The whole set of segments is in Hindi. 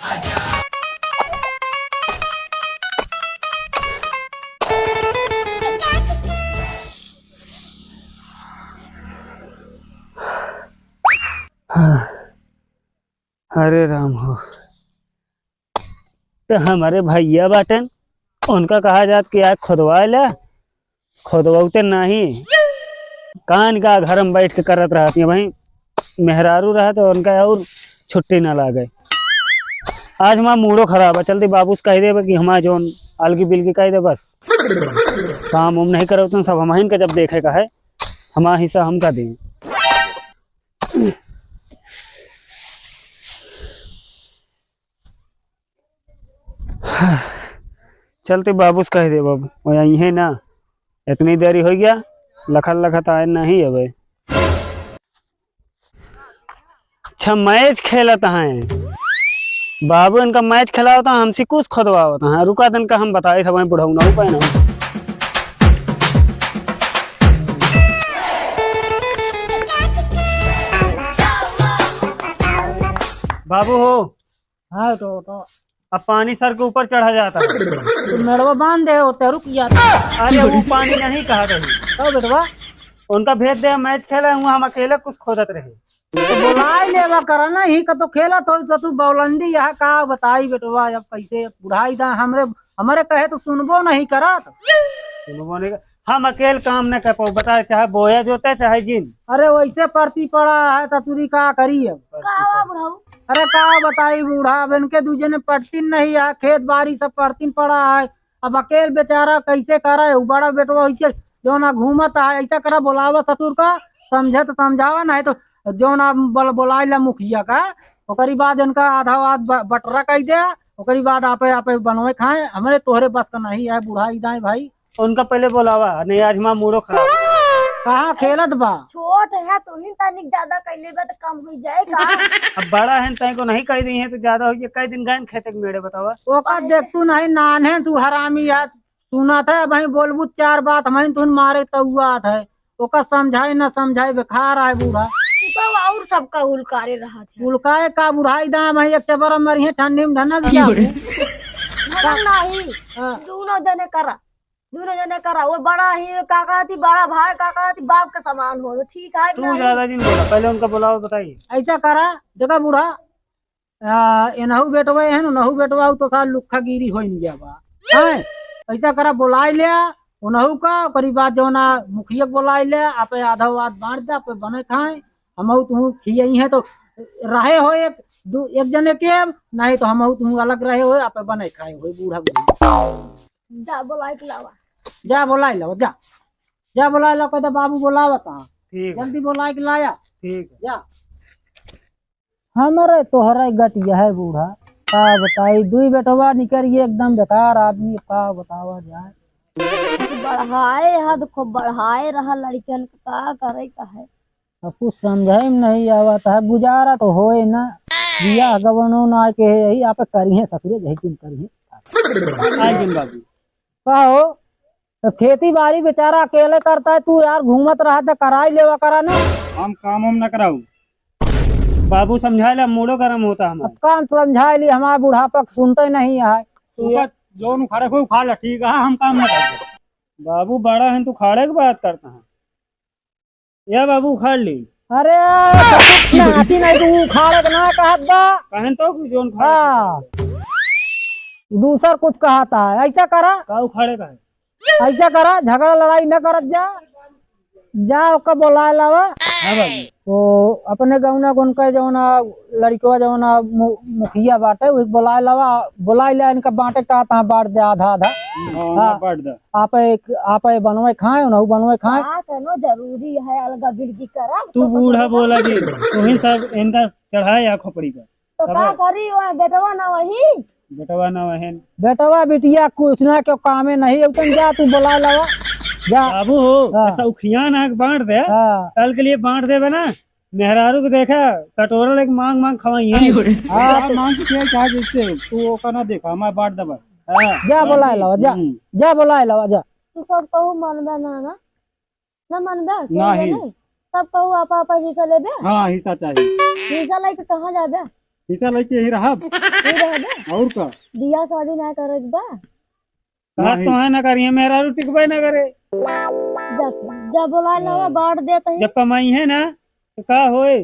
हरे राम हो। तो हमारे भैया बाटन उनका कहा जात कि आज खुदवा ले, खुदवाते नहीं कान का घर में बैठ के करत रहती है भाई। मेहरारू रहा तो उनका और छुट्टी ना लागे। आज हमारा मूडो खराब है, चलती बाबू से कह दे कि हमारा जो अलगी बिलगी कह दे, बस काम उम नहीं करो तुम सब हम का जब देखे का है हमारा हिस्सा हम का दें। चलते बाबू से कह दे बाबू वो यही है ना, इतनी देरी हो गया लखन लखत आए नहीं है भाई। अच्छा मैच खेलता है बाबू, इनका मैच खेला होता है हमसे कुछ खुदवा होता है। रुका दिन का हम बताए थे वहीं बुढ़ाऊ ना हो पाए ना। बाबू हो। हाँ तो अब पानी सर के ऊपर चढ़ा जाता है। तो मेड़वा बांध दे होते रुक जाता। अरे वो पानी नहीं कहा रही तो बेटवा उनका भेज दे, मैच खेला हुआ हम अकेले कुछ खोदत रहे। तो बुलाई लेवा करना ही का तो खेला तो तू बौलंदी यहाँ का बताई बेटवा। अब कैसे बुढ़ाई दा हमारे कहे तो सुनबो नहीं करत। सुनबो नहीं हम अकेले काम न कर पाओ, बताए चाहे बोया जोते चाहे जिन। अरे वैसे पड़ती पड़ा है ततुरी का करी अब। अरे का बताई बूढ़ा अब इनके दूजे ने पड़ती नहीं है, खेत बाड़ी सब पड़ती पड़ा है। अब अकेले बेचारा कैसे करा है बड़ा बेटवा वैसे जो ना घूमत है ऐसा करा बोलावा ससुर का समझे तो समझावा नहीं तो जो ना बोला ला मुखिया का ओकरी बाद इनका आधा आध बटरा कह दे। ओकरी बाद आपे आपे बनवे खाए हमारे तोहरे बस का नहीं है बूढ़ा इदाई भाई। उनका पहले बोलावा नहीं, आज मां मूडो खराब कहाँ खेलत बा। छोट है तो ही तनिक ज्यादा कैले बा तो कम हो जाएगा। अब बड़ा है तय को नहीं कह दी है तो ज्यादा हो जाए। कई दिन गए खेते मेरे बतावा ओका देख तू नहीं नान है तू हरामी है सुना था भाई बोलबू चार बात हमें तुम मारे तउआ है ओका समझाए न समझाए बेकार है बूढ़ा। तो और सबका उलकारे रहा था उलकाए का बुढ़ाई दाम है एक चबर मरिए ठंडी में ढनक जा नहीं दोनों जने करा वो बड़ा ही काका थी बड़ा भाई काका थी बाप का समान हो ठीक है। तू ज्यादा दिन बोला, पहले उनका बुलाओ बताइए। ऐसा करा देखा बूढ़ा एनहू बेटवा है नहू बेटवा तो साल लुखा गिरी हो गया बा है। ऐसा करा बुलाई ले उनहू का करीब बात जो ना मुखिया बुलाई ले आप आधा आध बांट दे आप बने खाए हम तू खियई है तो रहे हो एक जने के नहीं तो हम तू अलग रहे हो आप बने खाए हो बूढ़ा जा बुलाई के लावा जा बुलाई लो जा बुलाई लो कहते बाबू बुलावा कहाँ जल्दी बुलाई के लाया ठीक है जा। हमारे तोहरा गटिया है बूढ़ा का बताई दुई बेटवा निकलिए एकदम बेकार आदमी का बतावा जाए। बढ़ाए हद खूब बढ़ाए रहा लड़कियन का करे का है अब कुछ समझाई में नहीं आवत है गुजारा तो होए ना बिया गवनो ना के यही आप करिए ससुरे यही चिन करिए आज दिन बाबू का हो तो खेती बाड़ी बेचारा अकेले करता है तू यार घूमत रहा था कराई लेवा करा ना। हम काम हम न कराऊ बाबू समझा ला मूडो गरम होता हमारा। अब काम समझा ली हमारा बुढ़ापा सुनते नहीं है जो उखाड़े को उखाड़ ला ठीक है हम काम न करते। बाबू बड़ा है तू खाड़े की बात करता है या बाबू उखाड़ ली। अरे नाती नहीं तू उखाड़े ना कहत बा कहन तो जोन हाँ दूसर कुछ कहता है। ऐसा करा का उखाड़े का है ऐसा करा झगड़ा लड़ाई न करत जा ओका बोला लावा हाँ बाबू तो अपने गौना गुन के जौना लड़कवा जौना मुखिया बाटे उ बोला लावा बोला ले इनका बांटे का ता बांट दे आधा आधा हाँ बांट दे आप बनवे खाए ना बनवे खाए कहनो जरूरी है अलगा बिल्गी करा तू बूढ़ा बोला जी तू ही सब इनका चढ़ाए या खोपड़ी पर तो का करी वो बेटवा ना वही बेटवा ना वहन बेटवा बिटिया कुछ ना क्यों कामे नहीं उतन जा तू बोला लावा जा बाबू हो ऐसा उखिया ना बांट दे कल के लिए बांट दे ना। मेहरारू को देखा कटोरा लेके मांग मांग खवाई है मांग के क्या जैसे तू ओका ना देखा हमारा बांट दबा जा बोला लावा जा बोला लावा जा तू सब कहू मनबे ना मनबे नहीं सब कहू आपा हिस्सा लेबे। हाँ हिस्सा चाहिए हिस्सा लेके कहाँ जाबे हिस्सा लेके यही रहा तू रह बे और का बियाह शादी ना करे के बा कहा तो है ना करिए मेरा रू टिकबे ना करे। जब बोला लवा बांट देते हैं जब कमाई है ना तो का होए।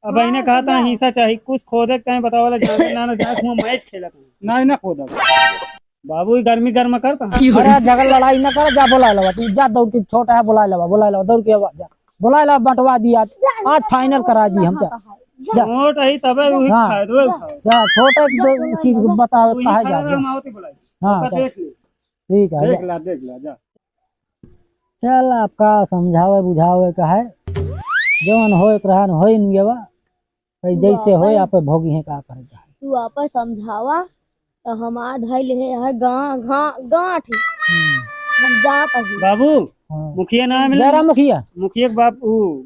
अब हाँ, इन्हें कहा तो था जा। हिस्सा चाहिए कुछ खोदे कहीं बताओ वाला जाने ना जाए हुआ मैच खेला था। ना ना खोदा बाबू ही गर्मी गर्म करता। अरे झगड़ लड़ाई न कर, जा बुला लवा तू, जा दौड़ के, छोटा है बुला लवा दौड़ के जा बुला लवा, बंटवा दिया आज फाइनल करा दी हम। जा मोट ही तबे वही हाँ। खाए दो खाओ। जा छोटे की बता वही कहा खड़ा जा रहा मावती बुलाई। हाँ, ओका चल। देख ले। ठीक है जा। देख ला जा चल आपका समझावे बुझावे का है, जवन होए रहन होई नियवा कई जैसे होए आप भोगी है का करेगा। तू आपस समझावा तो हमार धैल है गांठ हम जा पही बाबू हाँ। मुखिया नाम मिला। जयराम मुखिया मुखिया के बाप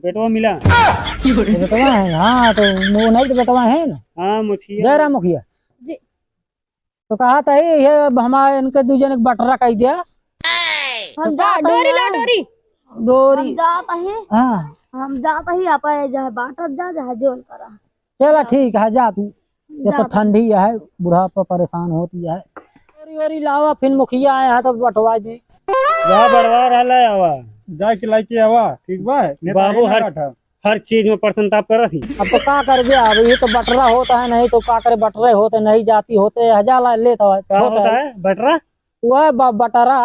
बेटवा मिला। तो बेटवा है, हाँ तो वो नहीं तो बेटवा है ना हाँ मुखिया जयराम मुखिया जी। तो कहा था ये हमारे इनके दूजन एक बटरा कह दिया हम जा डोरी ला डोरी डोरी हम जा पही हाँ हम जा पही आप जा बाटत जा जोन करा चला ठीक है जा तू, ये जा तो तू। ठंडी है बुढ़ा पर परेशान होती है। डोरी वोरी लावा, फिर मुखिया आया है तो बटवा दे। जा बड़वा रहा आवा। जा के लाके आवा ठीक बा। नेता बाबू है ना हर काठा। हर चीज में प्रसन्नता कर थी। अब तो का कर गया, अब ये तो बटरा होता है, नहीं तो का करे, बटरे होते नहीं जाती होते हजार लेता है क्या छोटा होता है बटरा वह बटरा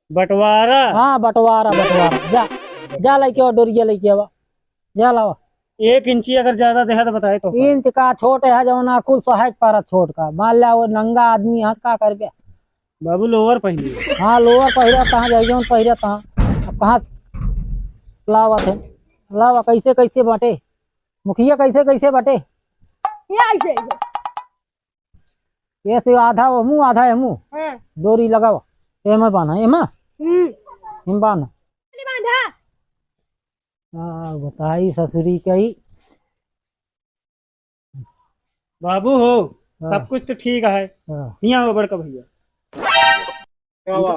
बंटवारा। हाँ बटवारा जा जा लेके आओ डोरिया लेके आवा, जा लावा। 1 इंची अगर ज्यादा देहा तो बताए तो। इंच का छोटे है जवना कुल सहायक पारा छोट का, मान लिया वो नंगा आदमी हाथ का कर गया। बाबू लोअर पहनिए। हाँ लोअर पहिरा कहाँ जाए, जौन पहिरा तहाँ अब कहाँ लावा थे लावा। कैसे कैसे बांटे मुखिया, कैसे कैसे बांटे? ये ऐसे ये से आधा वो मुँह आधा है मुँह, हां डोरी लगाओ एमा बांधा एमा हिम बांधा। बांधा बताई ससुरी कही। बाबू हो हाँ। सब कुछ तो ठीक है। हाँ। यहाँ हो बड़का भैया। क्या हुआ?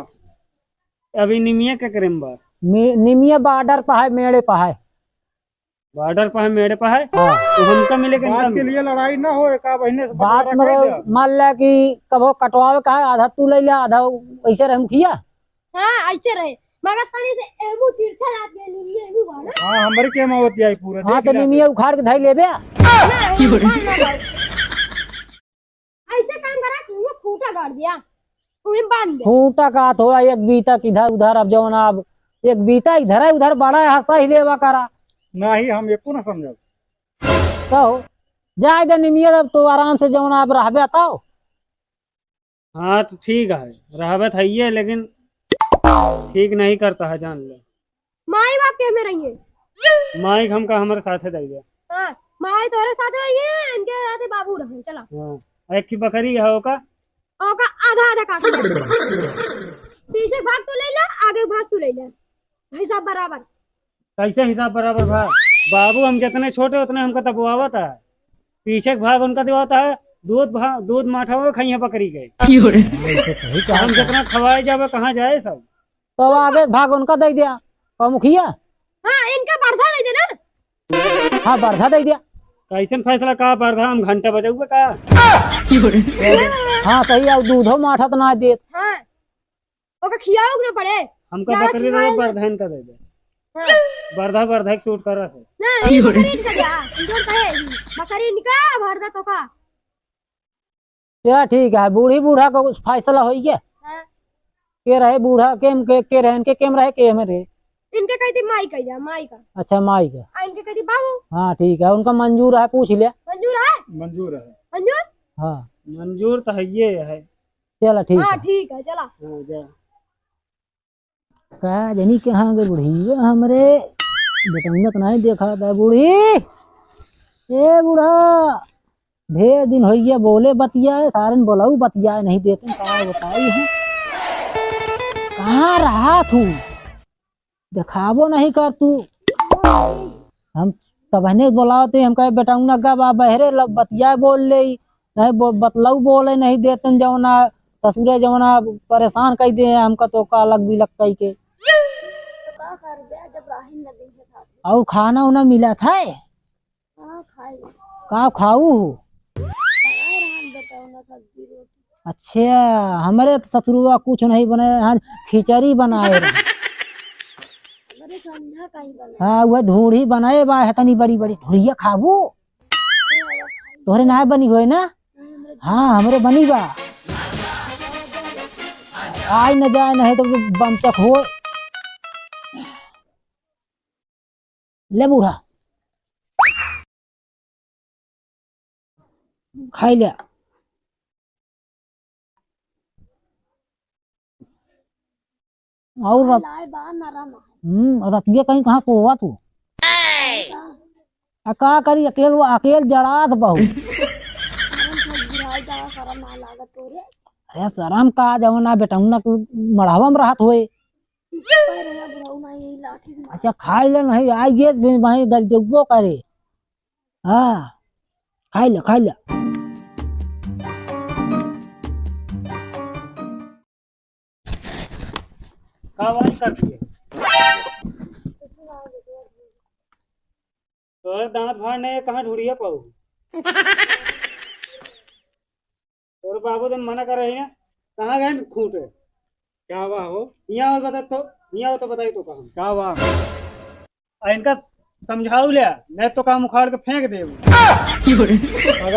अभी निमिया के करें बा निमिया बॉर्डर पर है, मेड़े पर है। बॉर्डर पर है मेरे पर है। हाँ। तो हमका मिले कि बात इनका के मिले? लिए लड़ाई ना हो का बहने से बात बंटवारा कर दिया। में मान लिया कि कबो कटवावे का है, आधा तू ले लिया आधा ऐसे रहे मुखिया। हां ऐसे रहे मगर तनी से एमू तिरछा लात के लिए एमू बाड़ा हाँ हमारे के होती है पूरा। हाँ देख तो लिया। निमिया उखाड़ के धाई लेबे। ऐसे काम करा कि वो खूंटा गाड़ दिया उन्हें बांध दे खूंटा का थोड़ा एक बीता इधर उधर, अब जौन अब एक बीता इधर है उधर बड़ा है, हंसा ही लेवा करा ना ही हम एको ना समझब। तो जाए दे निमिया, अब तो आराम से जौन आप रहबे बताओ। हाँ तो ठीक है रहबत है ये, लेकिन ठीक नहीं करता है जान ले। माई बाप के में रहिए माइक हमका हमारे साथे दे दिया। हां माई तोरे साथ रहिए इनके साथ बाबू रहे चला हाँ एक की बकरी है ओका। ओका आधा आधा काट पीछे भाग तो ले ले आगे भाग तो ले ले हिसाब बराबर कैसे हिसाब बराबर भाग? बाबू हम जितने छोटे उतने हमका दबवावत है। पीछे के भाग उनका दिवाता है। दूध माठा में खाई है बकरी के। हम जितना खवाए जावे कहाँ जाए सब। तो आगे भाग उनका दे दिया और मुखिया। हां इनका बढ़ा ले देना हाँ बर्धा दे दिया। कैसे फैसला का बढ़ा हम घंटे बजाऊगे का? हाँ सही है, दूधो माठा तो ना देत। हां ओका खियाओ ना पड़े हमका बकरी दे बर्धा इनका दे दे। बर्धा एक सूट कर रहा है। नहीं बकरी इनका दिया इनको कहे बकरी इनका भर दे तो का क्या ठीक है, बूढ़ी बूढ़ा का कुछ फैसला हो गया। हां के रहे बूढ़ा के रहे इनके केम रहे के में रहे। इनके कहती माई कह जा माई का अच्छा माई का। इनके कहती बाबू हाँ ठीक है, उनका मंजूर है, पूछ लिया। मंजूर है मंजूर है। मंजूर हाँ मंजूर तो है ये है। चलो ठीक हां है। ठीक है चला हाँ, जा। कहा जनी कहाँ गए बुढ़ी हमरे बेटा तो नहीं देखा था बूढ़ी। ए बूढ़ा ढेर दिन हो गया बोले बतिया सारन बोलाऊ बतिया नहीं देते, कहा बताई है कहाँ रहा तू, दिखावो नहीं कर तू। हम तबने बोलाते हम कहे बेटा नगा बा बहरे बतिया बोल ले नहीं बतलाऊ बोले नहीं देते, जवना ससुरे जवना परेशान कर दे हमका तो का अलग भी लग कई के। कर दे जब राहिन लगे के साथ और खाना उना मिला था हां खाई का खाऊ अच्छा हमारे तो ससुरुआ कुछ नहीं बने, हाँ खिचड़ी बनाए रहे। हाँ वह ढूढ़ी बनाए बा है तनी बड़ी बड़ी ढूढ़िया खाबू तोहरे ना बनी हुए ना। हाँ हमरे बनी बा, आय न जाए नहीं तो बमचक हो। ले बूढ़ा खाई ले। और रतिया कहीं कहाँ सोवा तू? का करी अकेल जड़ात बहु। अरे शरम का जवना बेटौना मढ़ावा में रहत होए। अच्छा खाई ले नहीं आई गे वहीं गलजो करे। हाँ खाई ले खाई ले। कावाई करती है तोरे दांत फाड़ने कहाँ ढूंढिए पाऊ। तोरे बाबू तो मना कर रही है, कहाँ गए खूंटे? क्या हुआ हो? यहाँ हो बता तो, यहाँ हो तो बताई तो कहाँ क्या हुआ? इनका समझाऊ लिया, मैं तो काम उखाड़ के फेंक दे।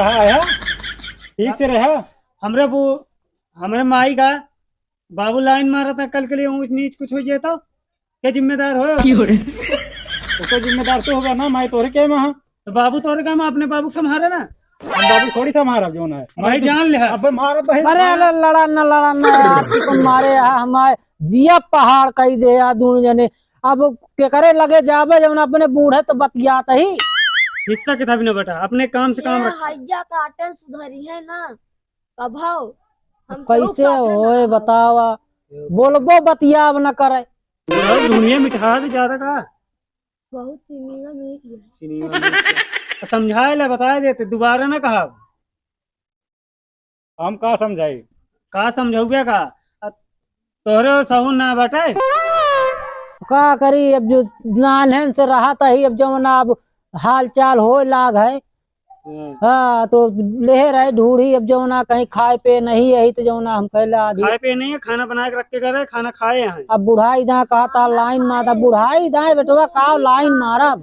आया ठीक से रहा। हमरे माई का बाबू लाइन मारा था कल के लिए, ऊंच नीच कुछ हो जाए तो क्या जिम्मेदार हो? उसका जिम्मेदार तो होगा ना, मैं तोरे के में तो बाबू तोरे काम अपने बाबू संभाले ना। बाबू थोड़ी सा मारा जो है भाई जान ले अब मारा भाई। अरे लड़ा न आपको मारे हमारे जिया पहाड़ कही दे दोनों जने। अब के करे लगे जाबे जब अपने बूढ़े तो बतियात ही हिस्सा किताब न बेटा, अपने काम से काम रख। हैया काटन सुधरी है ना कभाव हम कैसे होए बतावा, बोलबो बतियाब न करे। दुनिया मिठा दे ज्यादा का बहुत चीनी मीठ है। चीनी वाली समझाए ला बताए देते, दोबारा ना कहा। हम का समझाई? का समझाओगे का तोहरे और सहू ना बटाए। का करी अब जो नानहन से रहा था ही, अब जो ना अब हाल चाल हो लाग है। हाँ तो ले रहे ढूढ़ी, अब जो ना कहीं खाए पे नहीं है तो जो ना हम कहला आधी खाए पे नहीं है, खाना बना के रख के गए, खाना खाए यहाँ। अब बुढ़ाई दा कहता लाइन मारा, बुढ़ाई दाए बेटवा का लाइन मारा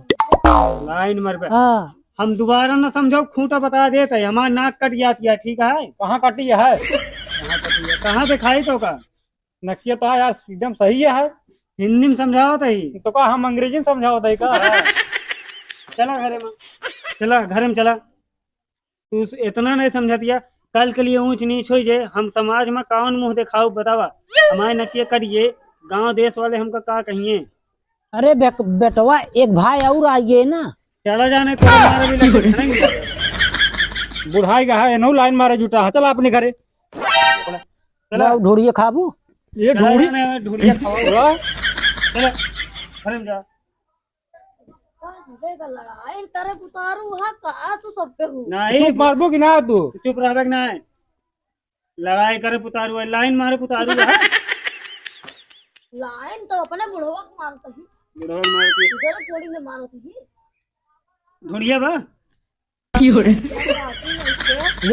लाइन मर पे। हाँ हम दोबारा ना समझो, खूंटा बता देते हमारा नाक कट जाती है। ठीक है कहाँ कटी है? कहाँ पे खाई तो का नकिया तो यार एकदम सही है। हिंदी में समझाओ तो ही तो का हम अंग्रेजी में समझाओ था का? चला घरे में, चला घरे में चला। तू इतना नहीं समझा दिया, कल के लिए ऊंच नीच हो जाए, हम समाज में कौन मुंह दिखाओ बतावा। हमारे नकिया करिए, गांव देश वाले हमका का कहिए। अरे बेटवा एक भाई और आइए ना। चला जाने को हमारा भी लगे बुढ़ाई का है नो लाइन मारे जुटा है। चला अपने घरे चला ढूढ़िए खाबू ये ढूढ़ी ढूढ़िया खाओ। चलो घरे में जा। लड़ाई करे उतारू हा का तू सब पे हूँ नहीं मारबो कि ना तू? चुप रह ना है, लड़ाई करे पुतारू है, लाइन मारे पुतारू है। लाइन तो अपने बुढ़वा को मारता ही, बुढ़वा मारती इधर थोड़ी ना मारती ही। ढूंढिया बा ये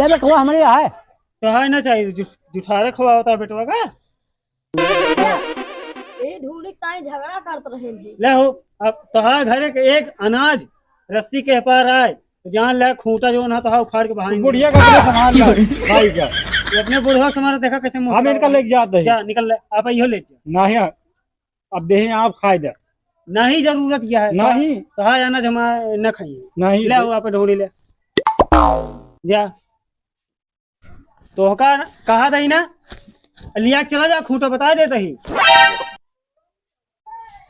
बेटवा हमारे यहाँ है तो है ना चाहिए जुठारे खवा होता है बेटवा का। ये ढूंढी ताई झगड़ा करते रहे हैं। ले हो अब तोहार घरे के एक अनाज रस्सी के पार आए तो जान ले खूंटा जो ना तो उखाड़ के बहाने बुढ़िया का अपने संभाल ला भाई का। ये अपने बुढ़वा से हमारा देखा कैसे मुंह हम इनका लेके जाते हैं। जा निकल ले, आप इहो ले जा। नहीं अब देहे आप खाए दे नहीं जरूरत क्या है नहीं तो हाँ अनाज हम न खाइए। नहीं ले आप ढूंढी ले जा। तो कहा था ही ना लिया चला जा, खूंटा बता देता ही।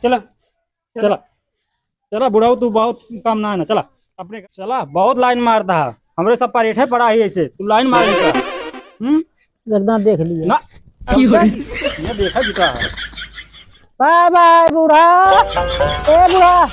चला चला चला बुढ़ाऊ तू बहुत काम ना है ना। चला अपने चला बहुत लाइन मारता है हमरे सब परेठे पड़ा ही ऐसे तू लाइन मार देता। एकदम देख लिए ना ये देखा जुटा है। बाय बाय बूढ़ा ए बूढ़ा